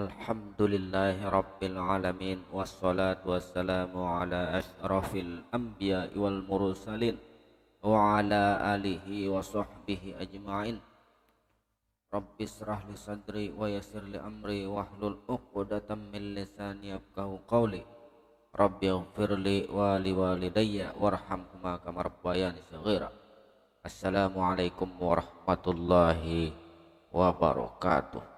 Alhamdulillahi Rabbil Alamin. Wassalatu wassalamu ala ashrafil anbiya wal mursalin wa ala alihi wa sahbihi ajma'in. Rabbi israh li sadri wa yassir li amri wahlul uqdatam min lisani yafqahu qawli. Rabbi ighfirli wa li walidayya warhamhuma kama rabbayani shaghira. Assalamualaikum warahmatullahi wabarakatuh.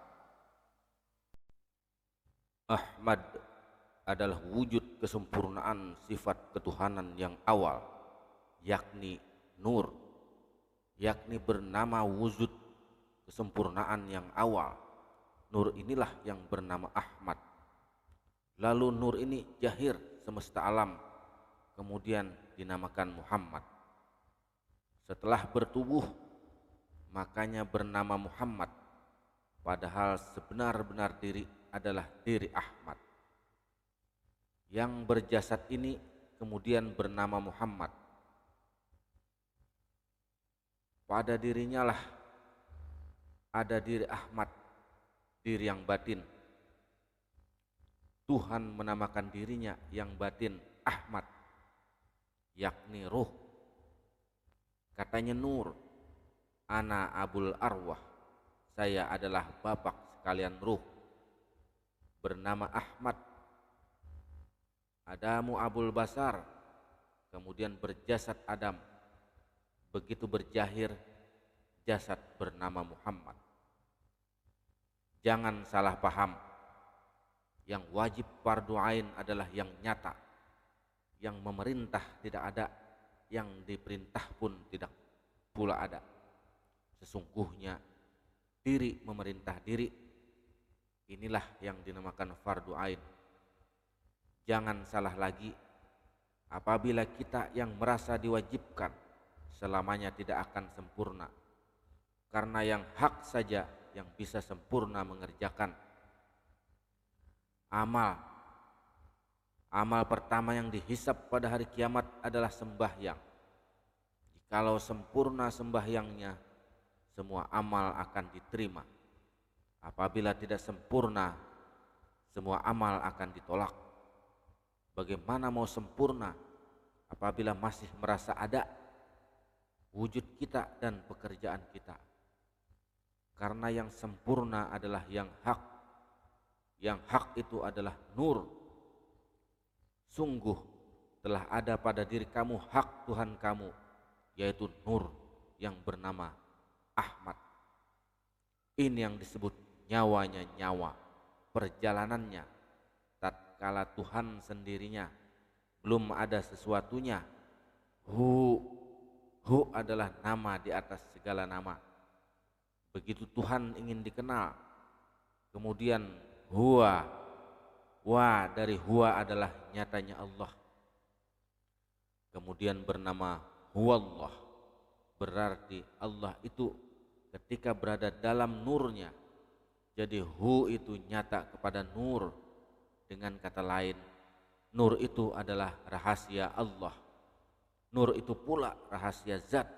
Ahmad adalah wujud kesempurnaan sifat ketuhanan yang awal, yakni Nur, yakni bernama wujud kesempurnaan yang awal. Nur inilah yang bernama Ahmad. Lalu Nur ini jahir semesta alam, kemudian dinamakan Muhammad. Setelah bertubuh, makanya bernama Muhammad, padahal sebenar-benar diri adalah diri Ahmad. Yang berjasad ini kemudian bernama Muhammad. Pada dirinya lah ada diri Ahmad, diri yang batin. Tuhan menamakan dirinya yang batin Ahmad, yakni ruh. Katanya Nur, ana abul arwah, saya adalah bapak sekalian ruh. Bernama Ahmad. Adamu abul basar, kemudian berjasad Adam. Begitu berjahir jasad bernama Muhammad. Jangan salah paham, yang wajib fardu ain adalah yang nyata, yang memerintah tidak ada, yang diperintah pun tidak pula ada. Sesungguhnya diri memerintah diri, inilah yang dinamakan fardu ain. Jangan salah lagi, apabila kita yang merasa diwajibkan selamanya tidak akan sempurna, karena yang hak saja yang bisa sempurna mengerjakan. Amal pertama yang dihisap pada hari kiamat adalah sembahyang. Jikalau sempurna sembahyangnya, semua amal akan diterima. Apabila tidak sempurna, semua amal akan ditolak. Bagaimana mau sempurna apabila masih merasa ada wujud kita dan pekerjaan kita? Karena yang sempurna adalah yang hak. Yang hak itu adalah nur. Sungguh telah ada pada diri kamu hak Tuhan kamu, yaitu nur yang bernama Ahmad. Ini yang disebut nyawanya nyawa, perjalanannya. Tatkala Tuhan sendirinya belum ada sesuatunya, hu adalah nama di atas segala nama. Begitu Tuhan ingin dikenal, kemudian huwa, wa dari huwa adalah nyatanya Allah. Kemudian bernama huwallah, berarti Allah itu ketika berada dalam nurnya. Jadi hu itu nyata kepada nur. Dengan kata lain, nur itu adalah rahasia Allah. Nur itu pula rahasia zat.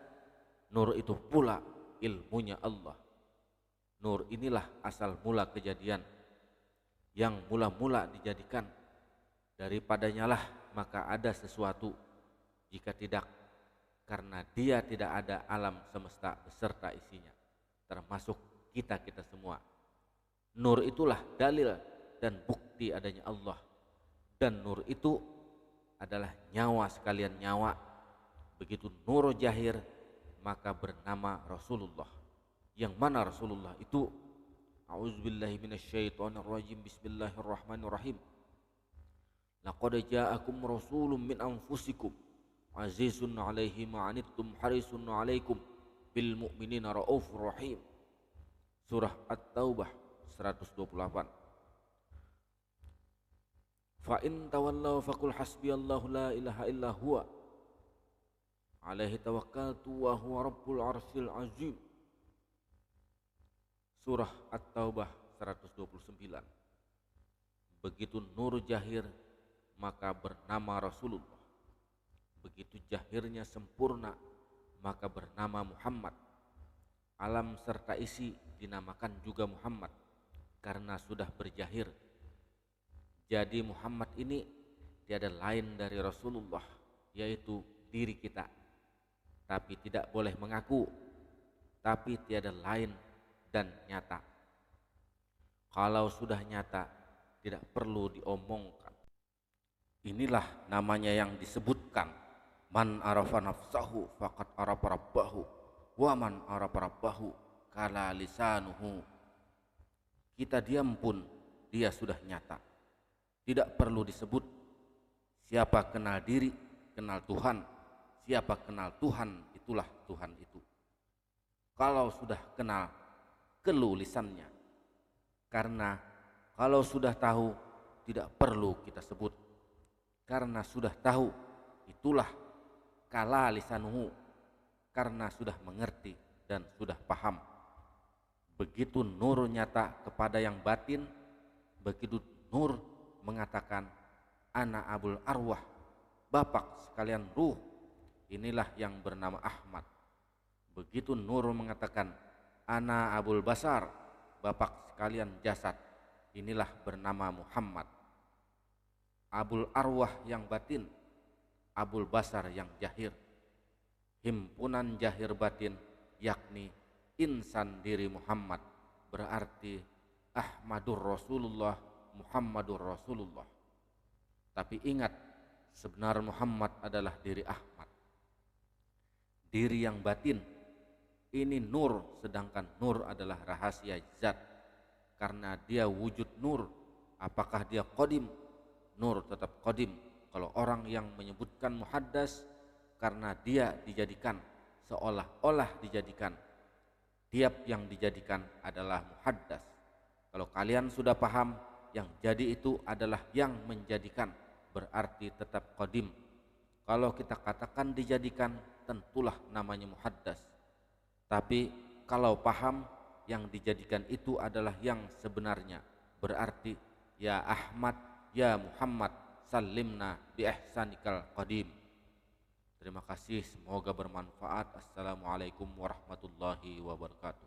Nur itu pula ilmunya Allah. Nur inilah asal mula kejadian, yang mula-mula dijadikan. Daripadanya lah maka ada sesuatu. Jika tidak, karena dia tidak ada alam semesta beserta isinya, termasuk kita semua. Nur itulah dalil dan bukti adanya Allah. Dan nur itu adalah nyawa sekalian nyawa. Begitu nur jahir, maka bernama Rasulullah. Yang mana Rasulullah itu? A'udzubillahi minasyaitonirrajim. Bismillahirrahmanirrahim. Laqad ja'akum rasulun min anfusikum azizun 'alaihi ma 'anittum harisun 'alaikum bil mu'minina raufur rahim. Surah At-Taubah 128. Fa in tawallaw faqul hasbiyallahu la ilaha illa huwa alaihi tawakkaltu wa huwa rabbul arsyil azim. Surah At-Taubah 129. Begitu nur jahir, maka bernama Rasulullah. Begitu jahirnya sempurna, maka bernama Muhammad. Alam serta isi dinamakan juga Muhammad. karena sudah berjahir. Jadi Muhammad ini tiada lain dari Rasulullah, yaitu diri kita. Tapi tidak boleh mengaku, tapi tiada lain dan nyata. Kalau sudah nyata, tidak perlu diomongkan. Inilah namanya yang disebutkan, man arafa nafsahu faqad arafa rabbahu, wa man arafa rabbahu kala lisanuhu. Kita diam pun dia sudah nyata. Tidak perlu disebut. Siapa kenal diri, kenal Tuhan. Siapa kenal Tuhan, itulah Tuhan itu. Kalau sudah kenal, keluh lisannya. Karena kalau sudah tahu, tidak perlu kita sebut. Karena sudah tahu, itulah kala lisanuhu. Karena sudah mengerti dan sudah paham. Begitu nur nyata kepada yang batin, begitu nur mengatakan, ana abul arwah, bapak sekalian ruh, inilah yang bernama Ahmad. Begitu nur mengatakan, ana abul basar, bapak sekalian jasad, inilah bernama Muhammad. Abul arwah yang batin, abul basar yang jahir. Himpunan jahir batin yakni insan diri Muhammad, berarti Ahmadur Rasulullah, Muhammadur Rasulullah. Tapi ingat, sebenarnya Muhammad adalah diri Ahmad. Diri yang batin ini nur, sedangkan nur adalah rahasia zat. Karena dia wujud nur, apakah dia qadim? Nur tetap qadim. Kalau orang yang menyebutkan muhaddas, karena dia dijadikan, seolah-olah dijadikan, tiap yang dijadikan adalah muhaddas. Kalau kalian sudah paham, yang jadi itu adalah yang menjadikan, berarti tetap qadim. Kalau kita katakan dijadikan, tentulah namanya muhaddas. Tapi kalau paham, yang dijadikan itu adalah yang sebenarnya, berarti ya Ahmad, ya Muhammad, salimna bi ihsanikal qadim. Terima kasih, semoga bermanfaat. Assalamualaikum warahmatullahi wabarakatuh.